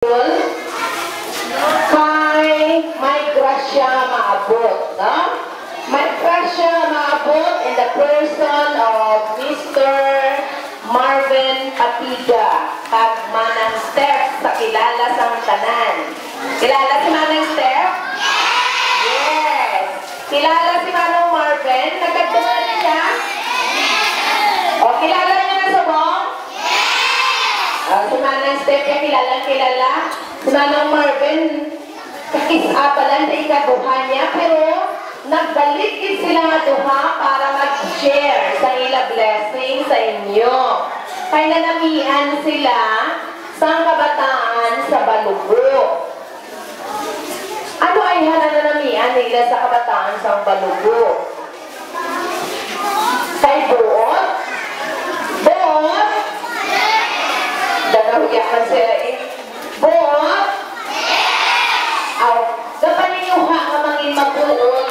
Kay may grasya maabot, no? May grasya maabot in the person of Mr. Marvin Patiga, kag Manang Steph sa kilala sang tanan. Kilala si Manang Steph? Yes! Kilala si Manong Marvin? Nagkatunan siya? O, kilala niya na sa bong? Si Manang Steph kaya kilala. Si Manong Marvin, kakisa pa lang sa ikaduha niya, pero nagbalikid sila nga duha para mag-share sa ila blessing sa inyo. Kaya nanamihan sila sa kabataan sa Balugo. Ano ay nanamihan nila sa kabataan sa Balugo? Kay Buot? Buot? Danahuyakan sila eh. Buot? Aw, dapat ninyo ha, mangin magbuot.